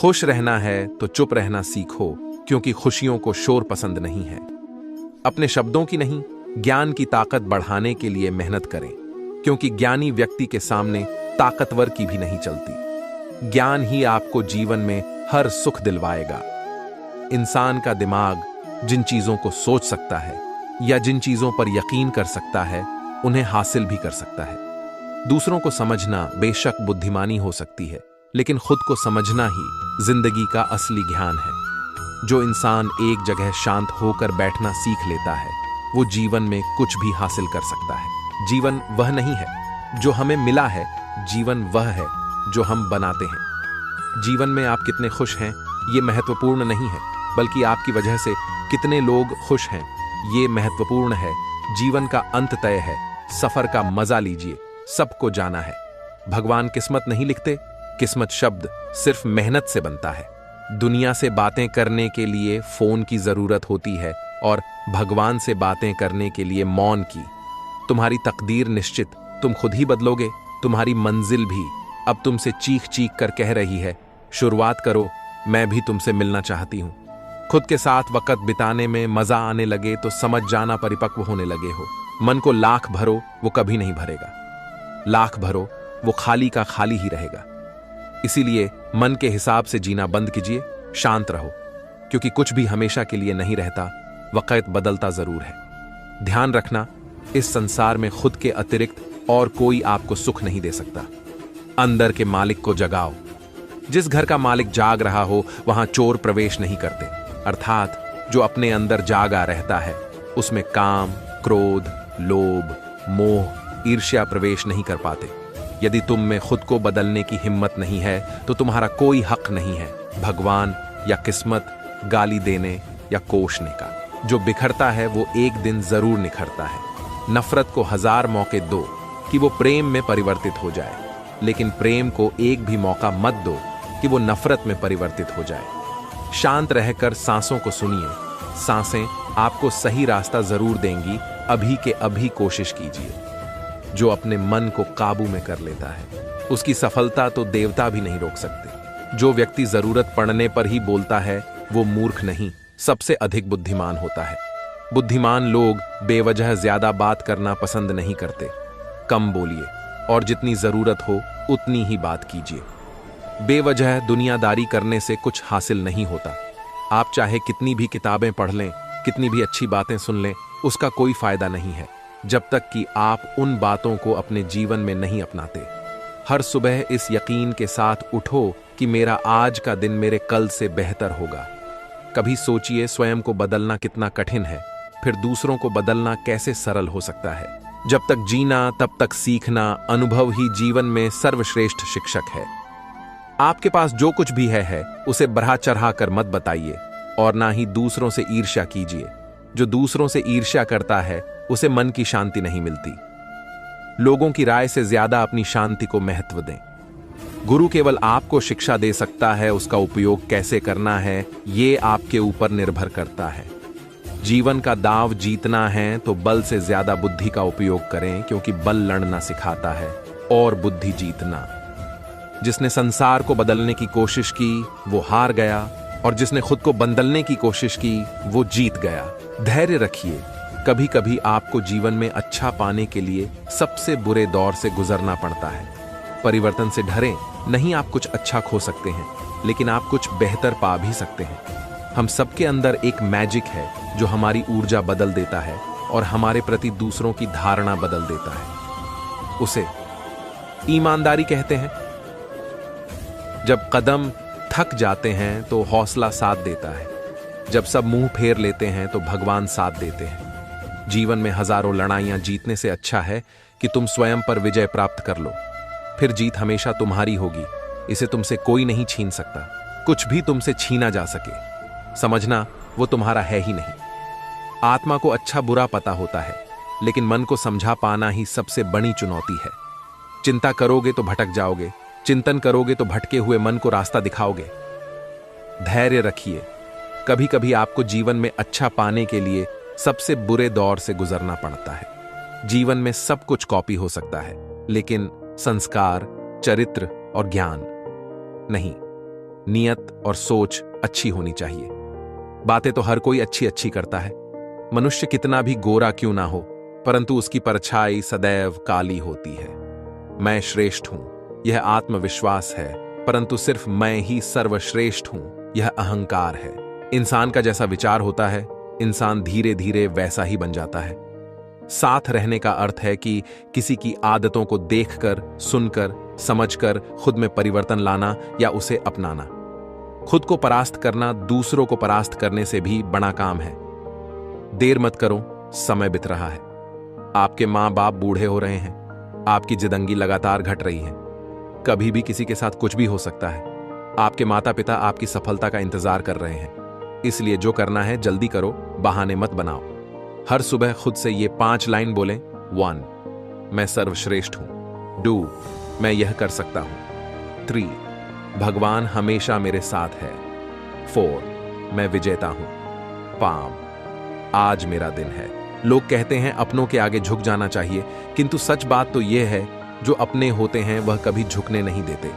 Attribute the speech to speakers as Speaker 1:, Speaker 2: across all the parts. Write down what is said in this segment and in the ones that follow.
Speaker 1: खुश रहना है तो चुप रहना सीखो, क्योंकि खुशियों को शोर पसंद नहीं है। अपने शब्दों की नहीं, ज्ञान की ताकत बढ़ाने के लिए मेहनत करें, क्योंकि ज्ञानी व्यक्ति के सामने ताकतवर की भी नहीं चलती। ज्ञान ही आपको जीवन में हर सुख दिलवाएगा। इंसान का दिमाग जिन चीजों को सोच सकता है या जिन चीजों पर यकीन कर सकता है, उन्हें हासिल भी कर सकता है। दूसरों को समझना बेशक बुद्धिमानी हो सकती है, लेकिन खुद को समझना ही जिंदगी का असली ज्ञान है। जो इंसान एक जगह शांत होकर बैठना सीख लेता है, वो जीवन में कुछ भी हासिल कर सकता है। जीवन वह नहीं है जो हमें मिला है, जीवन वह है जो हम बनाते हैं। जीवन में आप कितने खुश हैं, ये महत्वपूर्ण नहीं है, बल्कि आपकी वजह से कितने लोग खुश हैं, ये महत्वपूर्ण है। जीवन का अंत तय है, सफर का मजा लीजिए, सबको जाना है। भगवान किस्मत नहीं लिखते, किस्मत शब्द सिर्फ मेहनत से बनता है। दुनिया से बातें करने के लिए फोन की जरूरत होती है और भगवान से बातें करने के लिए मौन की। तुम्हारी तकदीर निश्चित, तुम खुद ही बदलोगे। तुम्हारी मंजिल भी अब तुमसे चीख चीख कर कह रही है, शुरुआत करो, मैं भी तुमसे मिलना चाहती हूं। खुद के साथ वक्त बिताने में मजा आने लगे तो समझ जाना परिपक्व होने लगे हो। मन को लाख भरो, वो कभी नहीं भरेगा। लाख भरो, वो खाली का खाली ही रहेगा। इसीलिए मन के हिसाब से जीना बंद कीजिए, शांत रहो, क्योंकि कुछ भी हमेशा के लिए नहीं रहता, वक्त बदलता जरूर है। ध्यान रखना, इस संसार में खुद के अतिरिक्त और कोई आपको सुख नहीं दे सकता। अंदर के मालिक को जगाओ। जिस घर का मालिक जाग रहा हो, वहां चोर प्रवेश नहीं करते। अर्थात जो अपने अंदर जागा रहता है, उसमें काम, क्रोध, लोभ, मोह, ईर्ष्या प्रवेश नहीं कर पाते। यदि तुम में खुद को बदलने की हिम्मत नहीं है, तो तुम्हारा कोई हक नहीं है भगवान या किस्मत गाली देने या कोसने का। जो बिखरता है वो एक दिन जरूर निखरता है। नफरत को 1000 मौके दो कि वो प्रेम में परिवर्तित हो जाए, लेकिन प्रेम को एक भी मौका मत दो कि वो नफरत में परिवर्तित हो जाए। शांत रहकर सांसों को सुनिए। सांसें आपको सही रास्ता जरूर देंगी। अभी के अभी कोशिश कीजिए। जो अपने मन को काबू में कर लेता है, उसकी सफलता तो देवता भी नहीं रोक सकते। जो व्यक्ति जरूरत पड़ने पर ही बोलता है, वो मूर्ख नहीं, सबसे अधिक बुद्धिमान होता है। बुद्धिमान लोग बेवजह ज्यादा बात करना पसंद नहीं करते। कम बोलिए और जितनी जरूरत हो उतनी ही बात कीजिए। बेवजह दुनियादारी करने से कुछ हासिल नहीं होता। आप चाहे कितनी भी किताबें पढ़ लें, कितनी भी अच्छी बातें सुन लें, उसका कोई फायदा नहीं है, जब तक कि आप उन बातों को अपने जीवन में नहीं अपनाते। हर सुबह इस यकीन के साथ उठो कि मेरा आज का दिन मेरे कल से बेहतर होगा। कभी सोचिए स्वयं को बदलना कितना कठिन है, फिर दूसरों को बदलना कैसे सरल हो सकता है। जब तक जीना तब तक सीखना, अनुभव ही जीवन में सर्वश्रेष्ठ शिक्षक है। आपके पास जो कुछ भी है उसे बढ़ा चढ़ा कर मत बताइए, और ना ही दूसरों से ईर्ष्या कीजिए। जो दूसरों से ईर्ष्या करता है, उसे मन की शांति नहीं मिलती। लोगों की राय से ज्यादा अपनी शांति को महत्व दें। गुरु केवल आपको शिक्षा दे सकता है, उसका उपयोग कैसे करना है ये आपके ऊपर निर्भर करता है। जीवन का दांव जीतना है तो बल से ज्यादा बुद्धि का उपयोग करें, क्योंकि बल लड़ना सिखाता है और बुद्धि जीतना। जिसने संसार को बदलने की कोशिश की वो हार गया, और जिसने खुद को बदलने की कोशिश की वो जीत गया। धैर्य रखिए। कभी कभी आपको जीवन में अच्छा पाने के लिए सबसे बुरे दौर से गुजरना पड़ता है। परिवर्तन से डरें नहीं, आप कुछ अच्छा खो सकते हैं, लेकिन आप कुछ बेहतर पा भी सकते हैं। हम सबके अंदर एक मैजिक है जो हमारी ऊर्जा बदल देता है और हमारे प्रति दूसरों की धारणा बदल देता है। उसे ईमानदारी कहते हैं। जब कदम थक जाते हैं तो हौसला साथ देता है। जब सब मुंह फेर लेते हैं तो भगवान साथ देते हैं। जीवन में हजारों लड़ाइयां जीतने से अच्छा है कि तुम स्वयं पर विजय प्राप्त कर लो। फिर जीत हमेशा तुम्हारी होगी, इसे तुमसे कोई नहीं छीन सकता। कुछ भी तुमसे छीना जा सके, समझना वो तुम्हारा है ही नहीं। आत्मा को अच्छा बुरा पता होता है, लेकिन मन को समझा पाना ही सबसे बड़ी चुनौती है। चिंता करोगे तो भटक जाओगे, चिंतन करोगे तो भटके हुए मन को रास्ता दिखाओगे। धैर्य रखिए। कभी कभी आपको जीवन में अच्छा पाने के लिए सबसे बुरे दौर से गुजरना पड़ता है। जीवन में सब कुछ कॉपी हो सकता है, लेकिन संस्कार, चरित्र और ज्ञान नहीं। नियत और सोच अच्छी होनी चाहिए। बातें तो हर कोई अच्छी अच्छी करता है। मनुष्य कितना भी गोरा क्यों ना हो, परंतु उसकी परछाई सदैव काली होती है। मैं श्रेष्ठ हूं, यह आत्मविश्वास है, परंतु सिर्फ मैं ही सर्वश्रेष्ठ हूं, यह अहंकार है। इंसान का जैसा विचार होता है, इंसान धीरे धीरे वैसा ही बन जाता है। साथ रहने का अर्थ है कि किसी की आदतों को देखकर, सुनकर, समझकर खुद में परिवर्तन लाना या उसे अपनाना। खुद को परास्त करना दूसरों को परास्त करने से भी बड़ा काम है। देर मत करो, समय बीत रहा है। आपके मां बाप बूढ़े हो रहे हैं, आपकी जिंदगी लगातार घट रही है। कभी भी किसी के साथ कुछ भी हो सकता है। आपके माता पिता आपकी सफलता का इंतजार कर रहे हैं, इसलिए जो करना है जल्दी करो, बहाने मत बनाओ। हर सुबह खुद से ये 5 लाइन बोलें। 1, मैं सर्वश्रेष्ठ हूं। 2, मैं यह कर सकता हूं। 3, भगवान हमेशा मेरे साथ है। 4, मैं विजेता हूं। 5, आज मेरा दिन है। लोग कहते हैं अपनों के आगे झुक जाना चाहिए, किंतु सच बात तो यह है, जो अपने होते हैं वह कभी झुकने नहीं देते।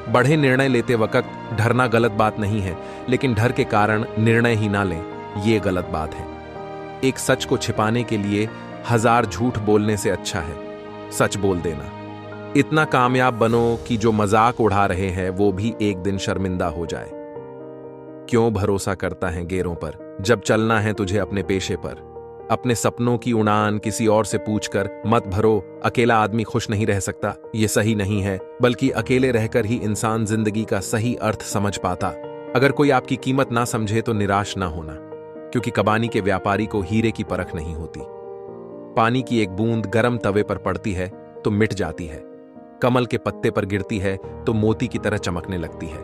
Speaker 1: बड़े निर्णय लेते वक्त डरना गलत बात नहीं है, लेकिन डर के कारण निर्णय ही ना लें, यह गलत बात है। एक सच को छिपाने के लिए 1000 झूठ बोलने से अच्छा है सच बोल देना। इतना कामयाब बनो कि जो मजाक उड़ा रहे हैं वो भी एक दिन शर्मिंदा हो जाए। क्यों भरोसा करता है गैरों पर, जब चलना है तुझे अपने पेशे पर। अपने सपनों की उड़ान किसी और से पूछकर मत भरो। अकेला आदमी खुश नहीं रह सकता, ये सही नहीं है, बल्कि अकेले रहकर ही इंसान जिंदगी का सही अर्थ समझ पाता। अगर कोई आपकी कीमत ना समझे तो निराश ना होना, क्योंकि कबानी के व्यापारी को हीरे की परख नहीं होती। पानी की एक बूंद गर्म तवे पर पड़ती है तो मिट जाती है, कमल के पत्ते पर गिरती है तो मोती की तरह चमकने लगती है,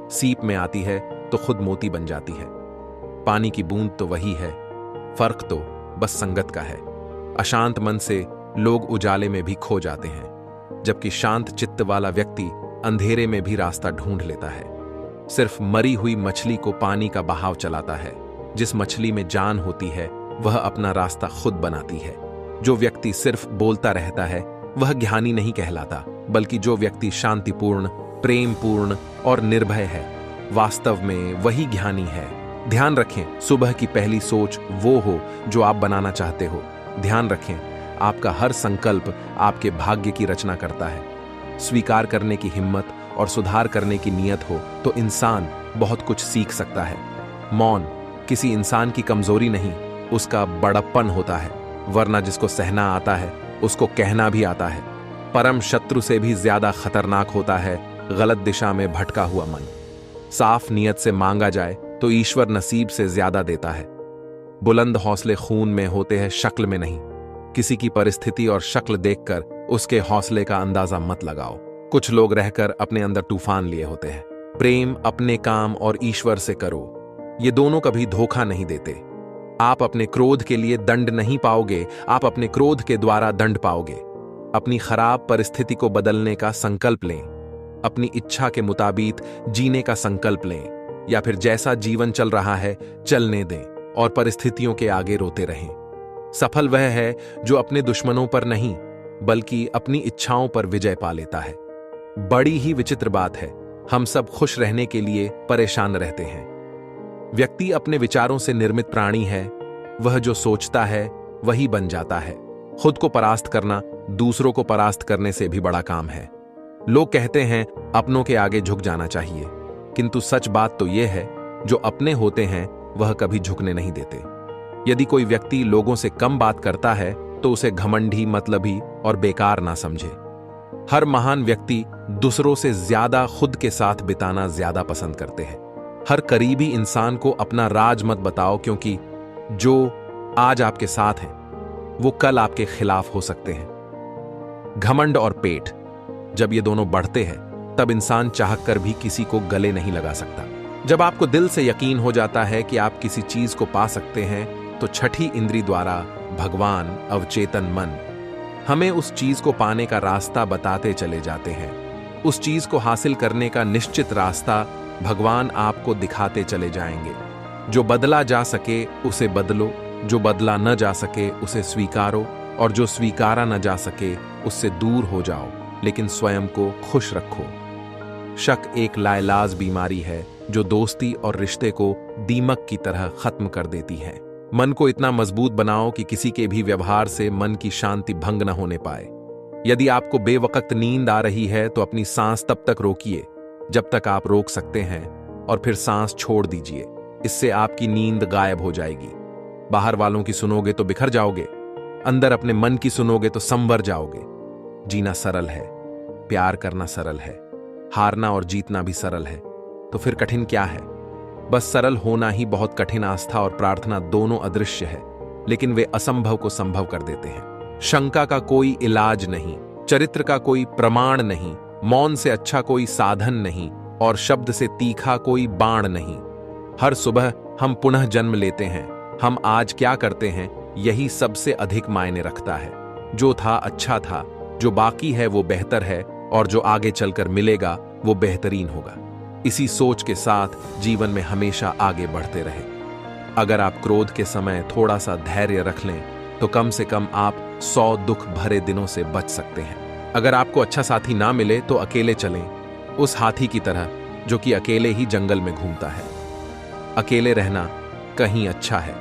Speaker 1: सीप में आती है तो खुद मोती बन जाती है। पानी की बूंद तो वही है, फर्क तो बस संगत का है। अशांत मन से लोग उजाले में भी खो जाते हैं, जबकि शांत चित्त वाला व्यक्ति अंधेरे में भी रास्ता ढूंढ लेता है। सिर्फ मरी हुई मछली को पानी का बहाव चलाता है। जिस मछली में जान होती है वह अपना रास्ता खुद बनाती है। जो व्यक्ति सिर्फ बोलता रहता है वह ज्ञानी नहीं कहलाता, बल्कि जो व्यक्ति शांतिपूर्ण, प्रेमपूर्ण और निर्भय है, वास्तव में वही ज्ञानी है। ध्यान रखें, सुबह की पहली सोच वो हो जो आप बनाना चाहते हो। ध्यान रखें, आपका हर संकल्प आपके भाग्य की रचना करता है। स्वीकार करने की हिम्मत और सुधार करने की नियत हो तो इंसान बहुत कुछ सीख सकता है। मौन किसी इंसान की कमजोरी नहीं, उसका बड़प्पन होता है, वरना जिसको सहना आता है उसको कहना भी आता है। परम शत्रु से भी ज्यादा खतरनाक होता है गलत दिशा में भटका हुआ मन। साफ नियत से मांगा जाए तो ईश्वर नसीब से ज्यादा देता है। बुलंद हौसले खून में होते हैं, शक्ल में नहीं। किसी की परिस्थिति और शक्ल देखकर उसके हौसले का अंदाजा मत लगाओ। कुछ लोग रहकर अपने अंदर तूफान लिए होते हैं। प्रेम अपने काम और ईश्वर से करो, ये दोनों कभी धोखा नहीं देते। आप अपने क्रोध के लिए दंड नहीं पाओगे, आप अपने क्रोध के द्वारा दंड पाओगे। अपनी खराब परिस्थिति को बदलने का संकल्प लें, अपनी इच्छा के मुताबिक जीने का संकल्प लें, या फिर जैसा जीवन चल रहा है चलने दें और परिस्थितियों के आगे रोते रहें। सफल वह है जो अपने दुश्मनों पर नहीं, बल्कि अपनी इच्छाओं पर विजय पा लेता है। बड़ी ही विचित्र बात है, हम सब खुश रहने के लिए परेशान रहते हैं। व्यक्ति अपने विचारों से निर्मित प्राणी है, वह जो सोचता है वही बन जाता है। खुद को परास्त करना दूसरों को परास्त करने से भी बड़ा काम है। लोग कहते हैं अपनों के आगे झुक जाना चाहिए, किंतु सच बात तो यह है, जो अपने होते हैं वह कभी झुकने नहीं देते। यदि कोई व्यक्ति लोगों से कम बात करता है तो उसे घमंडी, मतलबी और बेकार ना समझे। हर महान व्यक्ति दूसरों से ज्यादा खुद के साथ बिताना ज्यादा पसंद करते हैं। हर करीबी इंसान को अपना राज मत बताओ, क्योंकि जो आज आपके साथ हैं वो कल आपके खिलाफ हो सकते हैं। घमंड और पेट जब ये दोनों बढ़ते हैं तब इंसान चाहकर भी किसी को गले नहीं लगा सकता। जब आपको दिल से यकीन हो जाता है कि आप किसी चीज को पा सकते हैं तो छठी इंद्री द्वारा भगवान अवचेतन मन हमें उस चीज को पाने का रास्ता बताते चले जाते हैं। उस चीज को हासिल करने का निश्चित रास्ता भगवान आपको दिखाते चले जाएंगे। जो बदला जा सके उसे बदलो, जो बदला न जा सके उसे स्वीकारो, और जो स्वीकारा न जा सके उससे दूर हो जाओ, लेकिन स्वयं को खुश रखो। शक एक लाइलाज बीमारी है जो दोस्ती और रिश्ते को दीमक की तरह खत्म कर देती है। मन को इतना मजबूत बनाओ कि किसी के भी व्यवहार से मन की शांति भंग न होने पाए। यदि आपको बेवक्त नींद आ रही है तो अपनी सांस तब तक रोकिए जब तक आप रोक सकते हैं और फिर सांस छोड़ दीजिए। इससे आपकी नींद गायब हो जाएगी। बाहर वालों की सुनोगे तो बिखर जाओगे, अंदर अपने मन की सुनोगे तो संवर जाओगे। जीना सरल है, प्यार करना सरल है, हारना और जीतना भी सरल है, तो फिर कठिन क्या है? बस सरल होना ही बहुत कठिन। आस्था और प्रार्थना दोनों अदृश्य है, लेकिन वे असंभव को संभव कर देते हैं। शंका का कोई इलाज नहीं, चरित्र का कोई प्रमाण नहीं, मौन से अच्छा कोई साधन नहीं और शब्द से तीखा कोई बाण नहीं। हर सुबह हम पुनः जन्म लेते हैं। हम आज क्या करते हैं यही सबसे अधिक मायने रखता है। जो था अच्छा था, जो बाकी है वो बेहतर है और जो आगे चलकर मिलेगा वो बेहतरीन होगा। इसी सोच के साथ जीवन में हमेशा आगे बढ़ते रहे। अगर आप क्रोध के समय थोड़ा सा धैर्य रख लें तो कम से कम आप 100 दुख भरे दिनों से बच सकते हैं। अगर आपको अच्छा साथी ना मिले तो अकेले चलें, उस हाथी की तरह जो कि अकेले ही जंगल में घूमता है। अकेले रहना कहीं अच्छा है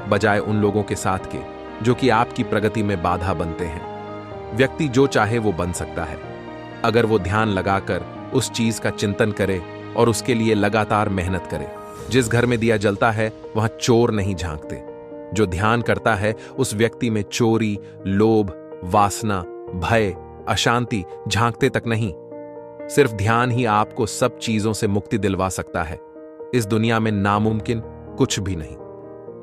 Speaker 1: बजाय उन लोगों के साथ के जो कि आपकी प्रगति में बाधा बनते हैं। व्यक्ति जो चाहे वो बन सकता है अगर वो ध्यान लगाकर उस चीज का चिंतन करे और उसके लिए लगातार मेहनत करे। जिस घर में दिया जलता है वहां चोर नहीं झांकते। जो ध्यान करता है उस व्यक्ति में चोरी, लोभ, वासना, भय, अशांति झांकते तक नहीं। सिर्फ ध्यान ही आपको सब चीजों से मुक्ति दिलवा सकता है। इस दुनिया में नामुमकिन कुछ भी नहीं।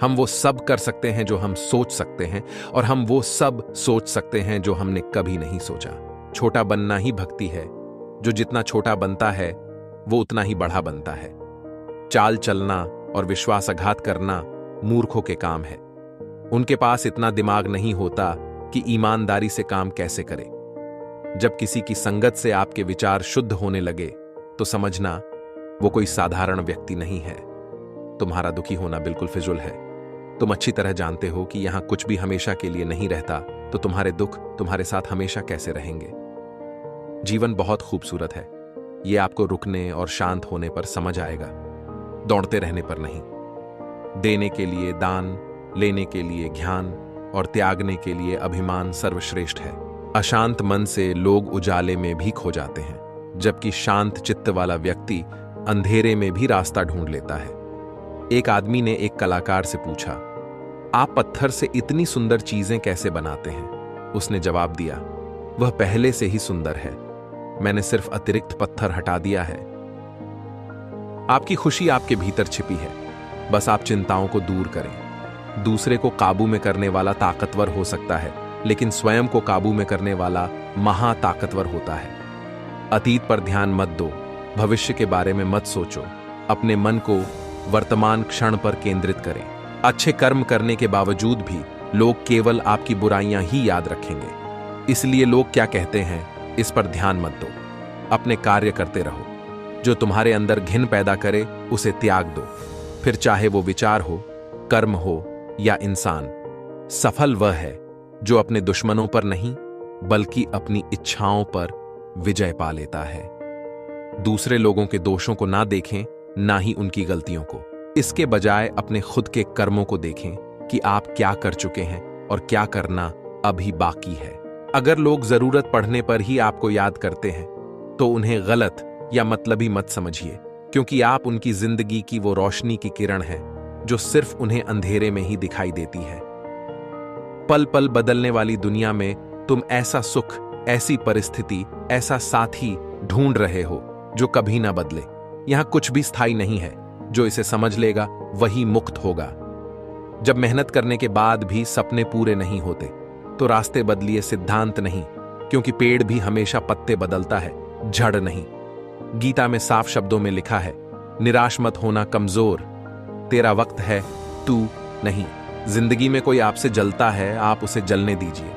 Speaker 1: हम वो सब कर सकते हैं जो हम सोच सकते हैं और हम वो सब सोच सकते हैं जो हमने कभी नहीं सोचा। छोटा बनना ही भक्ति है। जो जितना छोटा बनता है वो उतना ही बड़ा बनता है। चाल चलना और विश्वासघात करना मूर्खों के काम है। उनके पास इतना दिमाग नहीं होता कि ईमानदारी से काम कैसे करें। जब किसी की संगत से आपके विचार शुद्ध होने लगे तो समझना वो कोई साधारण व्यक्ति नहीं है। तुम्हारा दुखी होना बिल्कुल फिजूल है। तुम अच्छी तरह जानते हो कि यहां कुछ भी हमेशा के लिए नहीं रहता, तो तुम्हारे दुख तुम्हारे साथ हमेशा कैसे रहेंगे। जीवन बहुत खूबसूरत है। ये आपको रुकने और शांत होने पर समझ आएगा, दौड़ते रहने पर नहीं। देने के लिए दान, लेने के लिए ज्ञान और त्यागने के लिए अभिमान सर्वश्रेष्ठ है। अशांत मन से लोग उजाले में भी खो जाते हैं, जबकि शांत चित्त वाला व्यक्ति अंधेरे में भी रास्ता ढूंढ लेता है। एक आदमी ने एक कलाकार से पूछा, आप पत्थर से इतनी सुंदर चीजें कैसे बनाते हैं? उसने जवाब दिया, वह पहले से ही सुंदर है, मैंने सिर्फ अतिरिक्त पत्थर हटा दिया है। आपकी खुशी आपके भीतर छिपी है, बस आप चिंताओं को दूर करें। दूसरे को काबू में करने वाला ताकतवर हो सकता है, लेकिन स्वयं को काबू में करने वाला महाताकतवर होता है। अतीत पर ध्यान मत दो, भविष्य के बारे में मत सोचो। अपने मन को वर्तमान क्षण पर केंद्रित करें। अच्छे कर्म करने के बावजूद भी लोग केवल आपकी बुराइयां ही याद रखेंगे। इसलिए लोग क्या कहते हैं इस पर ध्यान मत दो। अपने कार्य करते रहो। जो तुम्हारे अंदर घिन पैदा करे उसे त्याग दो। फिर चाहे वो विचार हो, कर्म हो या इंसान। सफल वह है जो अपने दुश्मनों पर नहीं बल्कि अपनी इच्छाओं पर विजय पा लेता है। दूसरे लोगों के दोषों को ना देखें, ना ही उनकी गलतियों को। इसके बजाय अपने खुद के कर्मों को देखें कि आप क्या कर चुके हैं और क्या करना अभी बाकी है। अगर लोग जरूरत पड़ने पर ही आपको याद करते हैं तो उन्हें गलत या मतलबी मत समझिए, क्योंकि आप उनकी जिंदगी की वो रोशनी की किरण है जो सिर्फ उन्हें अंधेरे में ही दिखाई देती है। पल पल बदलने वाली दुनिया में तुम ऐसा सुख, ऐसी परिस्थिति, ऐसा साथी ढूंढ रहे हो जो कभी ना बदले। यहां कुछ भी स्थायी नहीं है। जो इसे समझ लेगा वही मुक्त होगा। जब मेहनत करने के बाद भी सपने पूरे नहीं होते तो रास्ते बदलिए, सिद्धांत नहीं, क्योंकि पेड़ भी हमेशा पत्ते बदलता है, जड़ नहीं। गीता में साफ शब्दों में लिखा है, निराश मत होना कमजोर, तेरा वक्त है, तू नहीं। जिंदगी में कोई आपसे जलता है, आप उसे जलने दीजिए।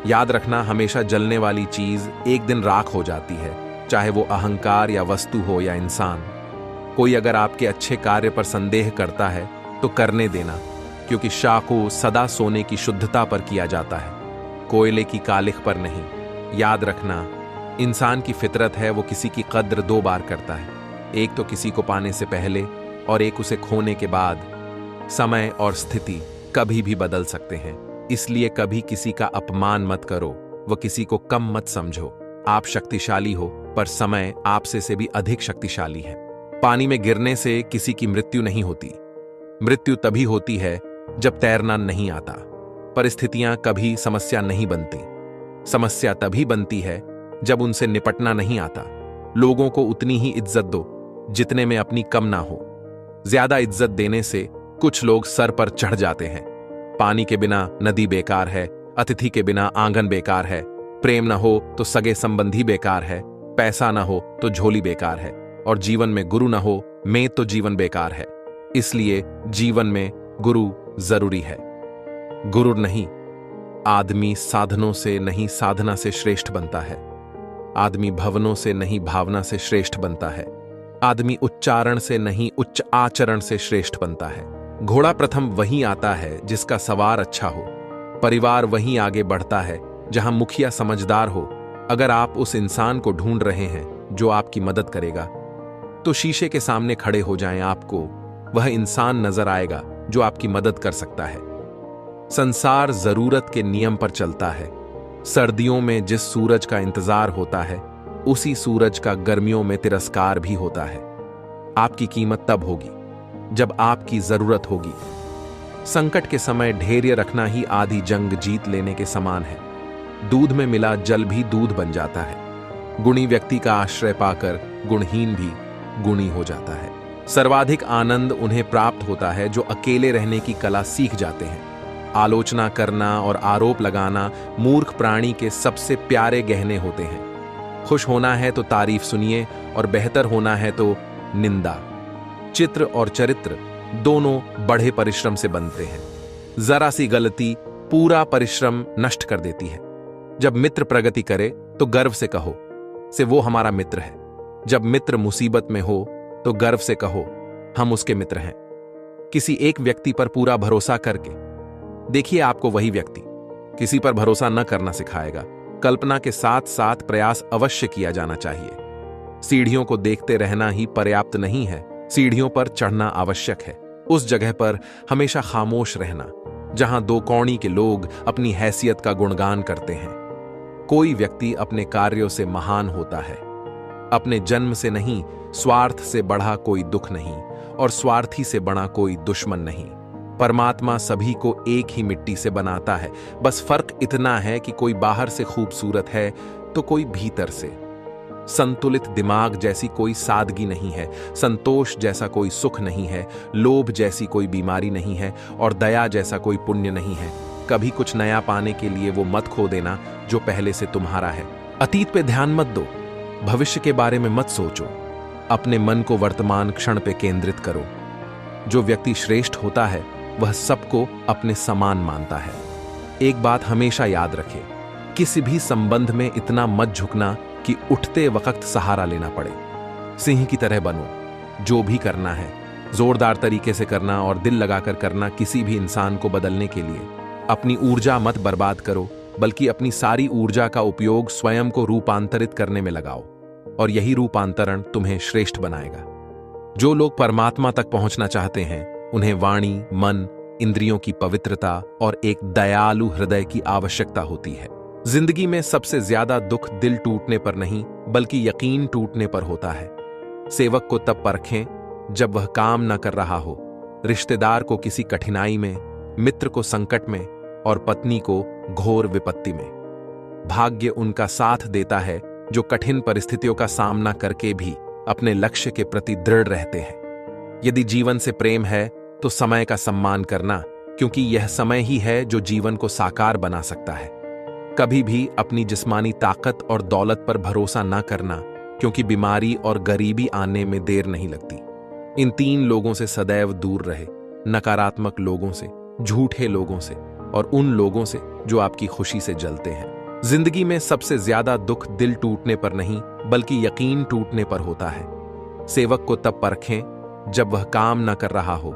Speaker 1: याद रखना, हमेशा जलने वाली चीज एक दिन राख हो जाती है, चाहे वो अहंकार या वस्तु हो या इंसान। कोई अगर आपके अच्छे कार्य पर संदेह करता है तो करने देना, क्योंकि शाह को सदा सोने की शुद्धता पर किया जाता है, कोयले की कालिख पर नहीं। याद रखना, इंसान की फितरत है वो किसी की कद्र दो बार करता है, एक तो किसी को पाने से पहले और एक उसे खोने के बाद। समय और स्थिति कभी भी बदल सकते हैं, इसलिए कभी किसी का अपमान मत करो, वो किसी को कम मत समझो। आप शक्तिशाली हो पर समय आपसे से भी अधिक शक्तिशाली है। पानी में गिरने से किसी की मृत्यु नहीं होती। मृत्यु तभी होती है जब तैरना नहीं आता। परिस्थितियां कभी समस्या नहीं बनती। समस्या तभी बनती है जब उनसे निपटना नहीं आता। लोगों को उतनी ही इज्जत दो जितने में अपनी कम ना हो। ज्यादा इज्जत देने से कुछ लोग सर पर चढ़ जाते हैं। पानी के बिना नदी बेकार है, अतिथि के बिना आंगन बेकार है, प्रेम न हो तो सगे संबंधी बेकार है, पैसा न हो तो झोली बेकार है, और जीवन में गुरु न हो में तो जीवन बेकार है। इसलिए जीवन में गुरु जरूरी है। गुरु नहीं, आदमी साधनों से नहीं साधना से श्रेष्ठ बनता है। आदमी भवनों से नहीं भावना से श्रेष्ठ बनता है। आदमी उच्चारण से नहीं उच्च आचरण से श्रेष्ठ बनता है। घोड़ा प्रथम वहीं आता है जिसका सवार अच्छा हो। परिवार वहीं आगे बढ़ता है जहां मुखिया समझदार हो। अगर आप उस इंसान को ढूंढ रहे हैं जो आपकी मदद करेगा, तो शीशे के सामने खड़े हो जाएं, आपको वह इंसान नजर आएगा जो आपकी मदद कर सकता है। संसार जरूरत के नियम पर चलता है। सर्दियों में जिस सूरज का इंतजार होता है, उसी सूरज का गर्मियों में तिरस्कार भी होता है। आपकी कीमत तब होगी जब आपकी जरूरत होगी। संकट के समय धैर्य रखना ही आधी जंग जीत लेने के समान है। दूध में मिला जल भी दूध बन जाता है। गुणी व्यक्ति का आश्रय पाकर गुणहीन भी गुणी हो जाता है। सर्वाधिक आनंद उन्हें प्राप्त होता है जो अकेले रहने की कला सीख जाते हैं। आलोचना करना और आरोप लगाना मूर्ख प्राणी के सबसे प्यारे गहने होते हैं। खुश होना है तो तारीफ सुनिए और बेहतर होना है तो निंदा। चित्र और चरित्र दोनों बड़े परिश्रम से बनते हैं। जरा सी गलती पूरा परिश्रम नष्ट कर देती है। जब मित्र प्रगति करे तो गर्व से कहो से वो हमारा मित्र है। जब मित्र मुसीबत में हो तो गर्व से कहो हम उसके मित्र हैं। किसी एक व्यक्ति पर पूरा भरोसा करके देखिए, आपको वही व्यक्ति किसी पर भरोसा न करना सिखाएगा। कल्पना के साथ साथ प्रयास अवश्य किया जाना चाहिए। सीढ़ियों को देखते रहना ही पर्याप्त नहीं है, सीढ़ियों पर चढ़ना आवश्यक है। उस जगह पर हमेशा खामोश रहना जहां दो कौड़ी के लोग अपनी हैसियत का गुणगान करते हैं। कोई व्यक्ति अपने कार्यों से महान होता है। अपने जन्म से नहीं, स्वार्थ से बढ़ा कोई दुख नहीं और स्वार्थी से बड़ा कोई दुश्मन नहीं। परमात्मा सभी को एक ही मिट्टी से बनाता है, बस फर्क इतना है कि कोई बाहर से खूबसूरत है तो कोई भीतर से। संतुलित दिमाग जैसी कोई सादगी नहीं है, संतोष जैसा कोई सुख नहीं है, लोभ जैसी कोई बीमारी नहीं है और दया जैसा कोई पुण्य नहीं है। कभी कुछ नया पाने के लिए वो मत खो देना जो पहले से तुम्हारा है। अतीत पे ध्यान मत दो, भविष्य के बारे में मत सोचो। अपने मन को वर्तमान क्षण पे केंद्रित करो। जो व्यक्ति श्रेष्ठ होता है वह सबको अपने समान मानता है। एक बात हमेशा याद रखें, किसी भी संबंध में इतना मत झुकना कि उठते वक्त सहारा लेना पड़े। सिंह की तरह बनो। जो भी करना है जोरदार तरीके से करना और दिल लगाकर करना। किसी भी इंसान को बदलने के लिए अपनी ऊर्जा मत बर्बाद करो, बल्कि अपनी सारी ऊर्जा का उपयोग स्वयं को रूपांतरित करने में लगाओ और यही रूपांतरण तुम्हें श्रेष्ठ बनाएगा। जो लोग परमात्मा तक पहुंचना चाहते हैं उन्हें वाणी, मन, इंद्रियों की पवित्रता और एक दयालु हृदय की आवश्यकता होती है। जिंदगी में सबसे ज्यादा दुख दिल टूटने पर नहीं बल्कि यकीन टूटने पर होता है। सेवक को तब परखें जब वह काम न कर रहा हो, रिश्तेदार को किसी कठिनाई में, मित्र को संकट में और पत्नी को घोर विपत्ति में। भाग्य उनका साथ देता है जो कठिन परिस्थितियों का सामना करके भी अपने लक्ष्य के प्रति दृढ़ रहते हैं। यदि जीवन से प्रेम है तो समय का सम्मान करना, क्योंकि यह समय ही है जो जीवन को साकार बना सकता है। कभी भी अपनी जिस्मानी ताकत और दौलत पर भरोसा न करना, क्योंकि बीमारी और गरीबी आने में देर नहीं लगती। इन तीन लोगों से सदैव दूर रहे, नकारात्मक लोगों से, झूठे लोगों से और उन लोगों से जो आपकी खुशी से जलते हैं। जिंदगी में सबसे ज्यादा दुख दिल टूटने पर नहीं बल्कि यकीन टूटने पर होता है। सेवक को तब परखें जब वह काम न कर रहा हो,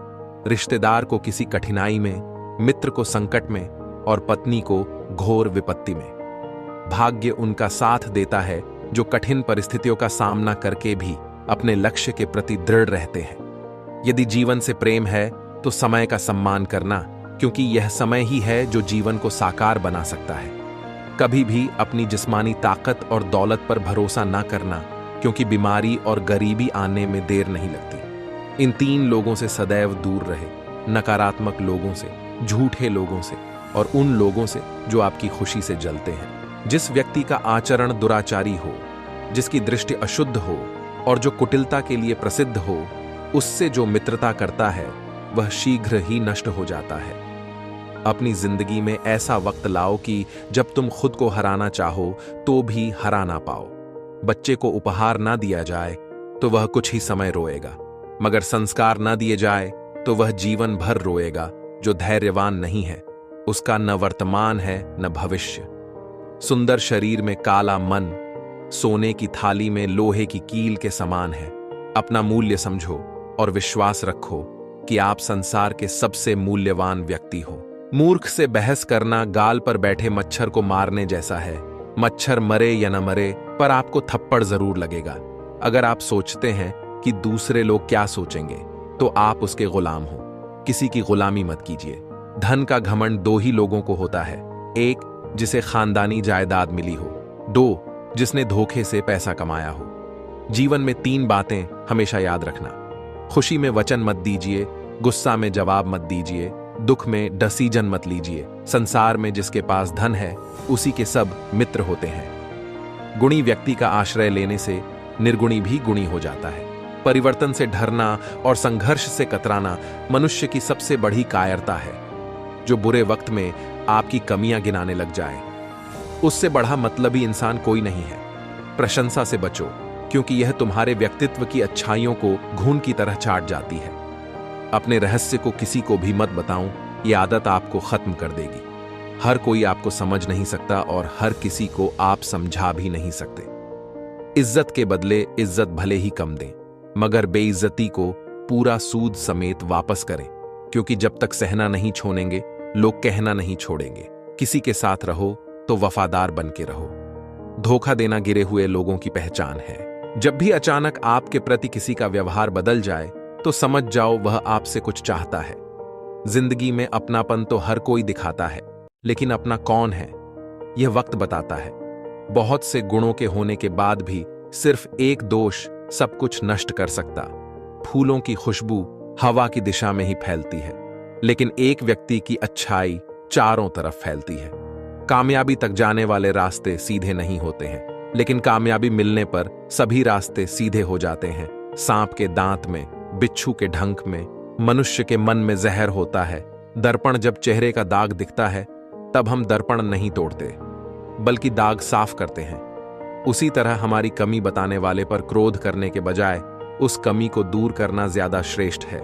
Speaker 1: रिश्तेदार को किसी कठिनाई में, मित्र को संकट में और पत्नी को घोर विपत्ति में। भाग्य उनका साथ देता है जो कठिन परिस्थितियों का सामना करके भी अपने लक्ष्य के प्रति दृढ़ रहते हैं। यदि जीवन से प्रेम है तो समय का सम्मान करना, क्योंकि यह समय ही है जो जीवन को साकार बना सकता है। कभी भी अपनी जिस्मानी ताकत और दौलत पर भरोसा न करना, क्योंकि बीमारी और गरीबी आने में देर नहीं लगती। इन 3 लोगों से सदैव दूर रहे, नकारात्मक लोगों से, झूठे लोगों से और उन लोगों से जो आपकी खुशी से जलते हैं। जिस व्यक्ति का आचरण दुराचारी हो, जिसकी दृष्टि अशुद्ध हो और जो कुटिलता के लिए प्रसिद्ध हो, उससे जो मित्रता करता है वह शीघ्र ही नष्ट हो जाता है। अपनी जिंदगी में ऐसा वक्त लाओ कि जब तुम खुद को हराना चाहो तो भी हरा ना पाओ। बच्चे को उपहार ना दिया जाए तो वह कुछ ही समय रोएगा, मगर संस्कार ना दिए जाए तो वह जीवन भर रोएगा। जो धैर्यवान नहीं है उसका न वर्तमान है न भविष्य। सुंदर शरीर में काला मन सोने की थाली में लोहे की कील के समान है। अपना मूल्य समझो और विश्वास रखो कि आप संसार के सबसे मूल्यवान व्यक्ति हो। मूर्ख से बहस करना गाल पर बैठे मच्छर को मारने जैसा है। मच्छर मरे या न मरे, पर आपको थप्पड़ जरूर लगेगा। अगर आप सोचते हैं कि दूसरे लोग क्या सोचेंगे तो आप उसके गुलाम हो। किसी की गुलामी मत कीजिए। धन का घमंड 2 ही लोगों को होता है, 1 जिसे खानदानी जायदाद मिली हो, 2 जिसने धोखे से पैसा कमाया हो। जीवन में 3 बातें हमेशा याद रखना। खुशी में वचन मत दीजिए, गुस्सा में जवाब मत दीजिए, दुख में डिसीजन मत लीजिए। संसार में जिसके पास धन है उसी के सब मित्र होते हैं। गुणी व्यक्ति का आश्रय लेने से निर्गुणी भी गुणी हो जाता है। परिवर्तन से डरना और संघर्ष से कतराना मनुष्य की सबसे बड़ी कायरता है। जो बुरे वक्त में आपकी कमियां गिनाने लग जाए, उससे बड़ा मतलबी इंसान कोई नहीं है। प्रशंसा से बचो, क्योंकि यह तुम्हारे व्यक्तित्व की अच्छाइयों को घून की तरह चाट जाती है। अपने रहस्य को किसी को भी मत बताऊं, यह आदत आपको खत्म कर देगी। हर कोई आपको समझ नहीं सकता और हर किसी को आप समझा भी नहीं सकते। इज्जत के बदले इज्जत भले ही कम दें, मगर बेइज्जती को पूरा सूद समेत वापस करें, क्योंकि जब तक सहना नहीं छोड़ेंगे लोग कहना नहीं छोड़ेंगे। किसी के साथ रहो तो वफादार बन के रहो। धोखा देना गिरे हुए लोगों की पहचान है। जब भी अचानक आपके प्रति किसी का व्यवहार बदल जाए तो समझ जाओ वह आपसे कुछ चाहता है। जिंदगी में अपनापन तो हर कोई दिखाता है, लेकिन अपना कौन है यह वक्त बताता है। बहुत से गुणों के होने के बाद भी सिर्फ एक दोष सब कुछ नष्ट कर सकता। फूलों की खुशबू हवा की दिशा में ही फैलती है, लेकिन एक व्यक्ति की अच्छाई चारों तरफ फैलती है। कामयाबी तक जाने वाले रास्ते सीधे नहीं होते हैं, लेकिन कामयाबी मिलने पर सभी रास्ते सीधे हो जाते हैं। सांप के दांत में, बिच्छू के ढंक में, मनुष्य के मन में जहर होता है। दर्पण जब चेहरे का दाग दिखता है तब हम दर्पण नहीं तोड़ते, बल्कि दाग साफ करते हैं। उसी तरह हमारी कमी बताने वाले पर क्रोध करने के बजाय उस कमी को दूर करना ज्यादा श्रेष्ठ है।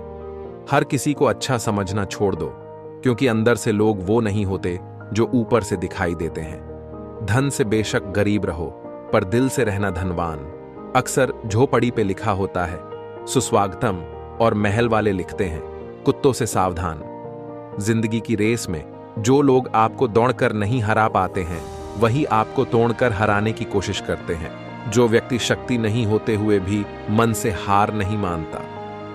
Speaker 1: हर किसी को अच्छा समझना छोड़ दो, क्योंकि अंदर से लोग वो नहीं होते जो ऊपर से दिखाई देते हैं। धन से बेशक गरीब रहो, पर दिल से रहना धनवान। अक्सर झोपड़ी पे लिखा होता है सुस्वागतम, और महल वाले लिखते हैं कुत्तों से सावधान। जिंदगी की रेस में जो लोग आपको दौड़कर नहीं हरा पाते हैं वही आपको तोड़कर हराने की कोशिश करते हैं। जो व्यक्ति शक्ति नहीं होते हुए भी मन से हार नहीं मानता,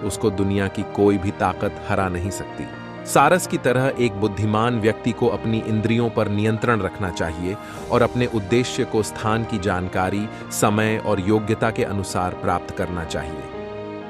Speaker 1: उसको दुनिया की कोई भी ताकत हरा नहीं सकती। सारस की तरह एक बुद्धिमान व्यक्ति को अपनी इंद्रियों पर नियंत्रण रखना चाहिए और अपने उद्देश्य को स्थान की जानकारी, समय और योग्यता के अनुसार प्राप्त करना चाहिए।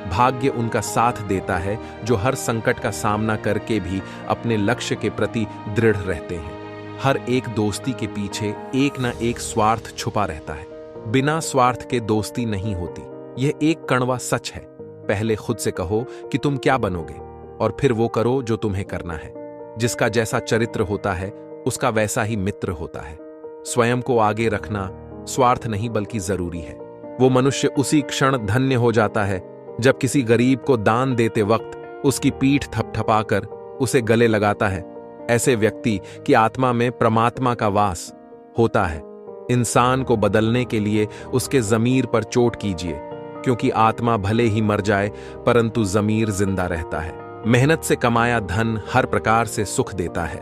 Speaker 1: भाग्य उनका साथ देता है जो हर संकट का सामना करके भी अपने लक्ष्य के प्रति दृढ़ रहते हैं। हर एक दोस्ती के पीछे एक ना एक स्वार्थ छुपा रहता है। बिना स्वार्थ के दोस्ती नहीं होती, यह एक कड़वा सच है। पहले खुद से कहो कि तुम क्या बनोगे, और फिर वो करो जो तुम्हें करना है। जिसका जैसा चरित्र होता है उसका वैसा ही मित्र होता है। स्वयं को आगे रखना स्वार्थ नहीं बल्कि जरूरी है। वो मनुष्य उसी क्षण धन्य हो जाता है जब किसी गरीब को दान देते वक्त उसकी पीठ थपथपाकर उसे गले लगाता है। ऐसे व्यक्ति की आत्मा में परमात्मा का वास होता है। इंसान को बदलने के लिए उसके ज़मीर पर चोट कीजिए, क्योंकि आत्मा भले ही मर जाए परंतु ज़मीर जिंदा रहता है। मेहनत से कमाया धन हर प्रकार से सुख देता है,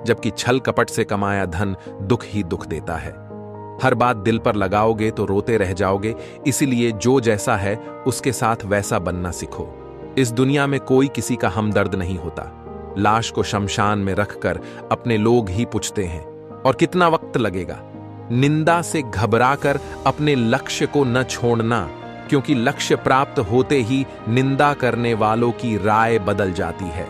Speaker 1: जबकि छल कपट से कमाया धन दुख ही दुख देता है। हर बात दिल पर लगाओगे तो रोते रह जाओगे, इसीलिए जो जैसा है उसके साथ वैसा बनना सीखो। इस दुनिया में कोई किसी का हमदर्द नहीं होता। लाश को शमशान में रखकर अपने लोग ही पूछते हैं, और कितना वक्त लगेगा। निंदा से घबराकर अपने लक्ष्य को न छोड़ना, क्योंकि लक्ष्य प्राप्त होते ही निंदा करने वालों की राय बदल जाती है।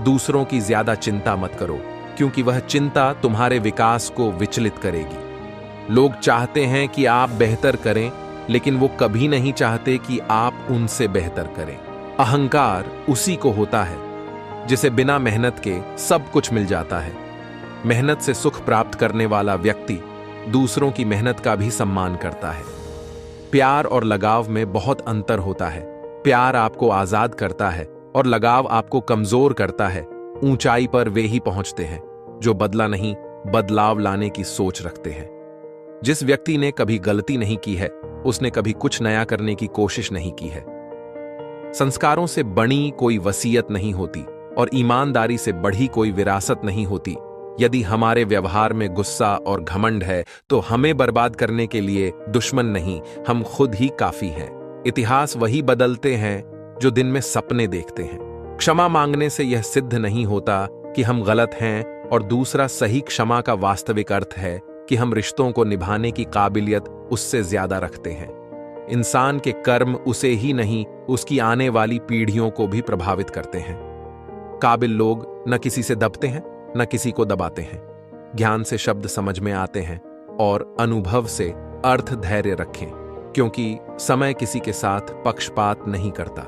Speaker 1: दूसरों की ज्यादा चिंता मत करो, क्योंकि वह चिंता तुम्हारे विकास को विचलित करेगी। लोग चाहते हैं कि आप बेहतर करें, लेकिन वो कभी नहीं चाहते कि आप उनसे बेहतर करें। अहंकार उसी को होता है जिसे बिना मेहनत के सब कुछ मिल जाता है। मेहनत से सुख प्राप्त करने वाला व्यक्ति दूसरों की मेहनत का भी सम्मान करता है। प्यार और लगाव में बहुत अंतर होता है। प्यार आपको आजाद करता है और लगाव आपको कमजोर करता है। ऊंचाई पर वे ही पहुंचते हैं जो बदला नहीं, बदलाव लाने की सोच रखते हैं। जिस व्यक्ति ने कभी गलती नहीं की है, उसने कभी कुछ नया करने की कोशिश नहीं की है। संस्कारों से बड़ी कोई वसीयत नहीं होती और ईमानदारी से बढ़ी कोई विरासत नहीं होती। यदि हमारे व्यवहार में गुस्सा और घमंड है, तो हमें बर्बाद करने के लिए दुश्मन नहीं, हम खुद ही काफी हैं। इतिहास वही बदलते हैं जो दिन में सपने देखते हैं। क्षमा मांगने से यह सिद्ध नहीं होता कि हम गलत हैं, और दूसरा सही क्षमा का वास्तविक अर्थ है कि हम रिश्तों को निभाने की काबिलियत उससे ज्यादा रखते हैं। इंसान के कर्म उसे ही नहीं, उसकी आने वाली पीढ़ियों को भी प्रभावित करते हैं। काबिल लोग न किसी से दबते हैं, न किसी को दबाते हैं। ज्ञान से शब्द समझ में आते हैं और अनुभव से अर्थ धैर्य रखें, क्योंकि समय किसी के साथ पक्षपात नहीं करता।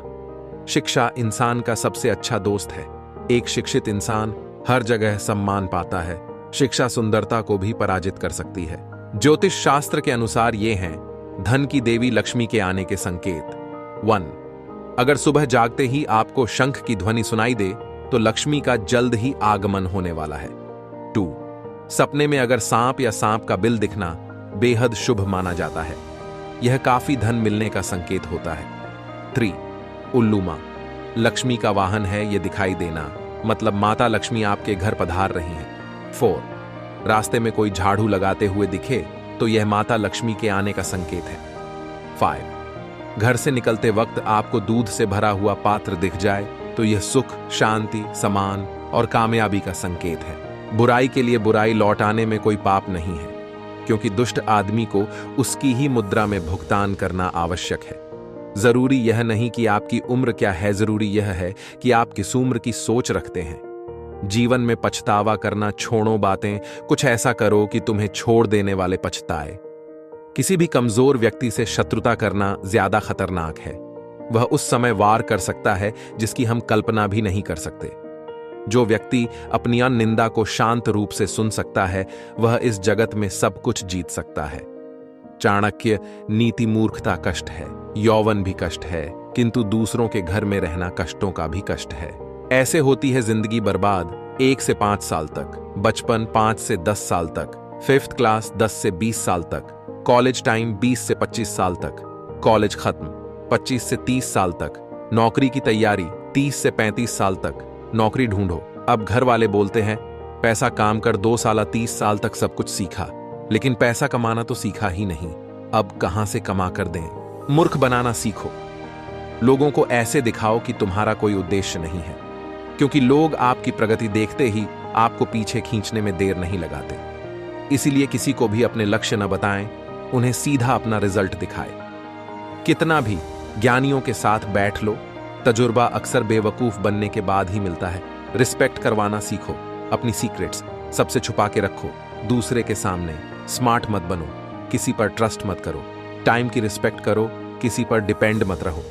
Speaker 1: शिक्षा इंसान का सबसे अच्छा दोस्त है। एक शिक्षित इंसान हर जगह सम्मान पाता है। शिक्षा सुंदरता को भी पराजित कर सकती है। ज्योतिष शास्त्र के अनुसार ये हैं धन की देवी लक्ष्मी के आने के संकेत। 1. अगर सुबह जागते ही आपको शंख की ध्वनि सुनाई दे तो लक्ष्मी का जल्द ही आगमन होने वाला है। 2. सपने में अगर सांप या सांप का बिल दिखना बेहद शुभ माना जाता है। यह काफी धन मिलने का संकेत होता है। 3. उल्लू मां लक्ष्मी का वाहन है, यह दिखाई देना मतलब माता लक्ष्मी आपके घर पधार रही हैं। 4. रास्ते में कोई झाड़ू लगाते हुए दिखे तो यह माता लक्ष्मी के आने का संकेत है। 5. घर से निकलते वक्त आपको दूध से भरा हुआ पात्र दिख जाए तो यह सुख, शांति, सम्मान और कामयाबी का संकेत है। बुराई के लिए बुराई लौट आने में कोई पाप नहीं है, क्योंकि दुष्ट आदमी को उसकी ही मुद्रा में भुगतान करना आवश्यक है। जरूरी यह नहीं कि आपकी उम्र क्या है, जरूरी यह है कि आप किस उम्र की सोच रखते हैं। जीवन में पछतावा करना छोड़ो बातें, कुछ ऐसा करो कि तुम्हें छोड़ देने वाले पछताए। किसी भी कमजोर व्यक्ति से शत्रुता करना ज्यादा खतरनाक है। वह उस समय वार कर सकता है जिसकी हम कल्पना भी नहीं कर सकते। जो व्यक्ति अपनी निंदा को शांत रूप से सुन सकता है, वह इस जगत में सब कुछ जीत सकता है। चाणक्य नीति मूर्खता कष्ट है, यौवन भी कष्ट है, किंतु दूसरों के घर में रहना कष्टों का भी कष्ट है। ऐसे होती है जिंदगी बर्बाद 1 से 5 साल तक, बचपन 5 से 10 साल तक, 5th क्लास 10 से 20 साल तक, कॉलेज टाइम 20 से 25 साल तक, कॉलेज खत्म 25 से 30 साल तक, नौकरी की तैयारी 30 से 35 साल तक, नौकरी ढूंढो। अब घर वाले बोलते हैं पैसा काम कर 2 साल 30 साल तक सब कुछ सीखा, लेकिन पैसा कमाना तो सीखा ही नहीं, अब कहां से कमा कर दें। मूर्ख बनाना सीखो। लोगों को ऐसे दिखाओ कि तुम्हारा कोई उद्देश्य नहीं है, क्योंकि लोग आपकी प्रगति देखते ही आपको पीछे खींचने में देर नहीं लगाते। इसीलिए किसी को भी अपने लक्ष्य न बताएं, उन्हें सीधा अपना रिजल्ट दिखाएं। कितना भी ज्ञानियों के साथ बैठ लो, तजुर्बा अक्सर बेवकूफ बनने के बाद ही मिलता है। रिस्पेक्ट करवाना सीखो। अपनी सीक्रेट्स सबसे छुपा के रखो। दूसरे के सामने स्मार्ट मत बनो। किसी पर ट्रस्ट मत करो। टाइम की रिस्पेक्ट करो। किसी पर डिपेंड मत रहो।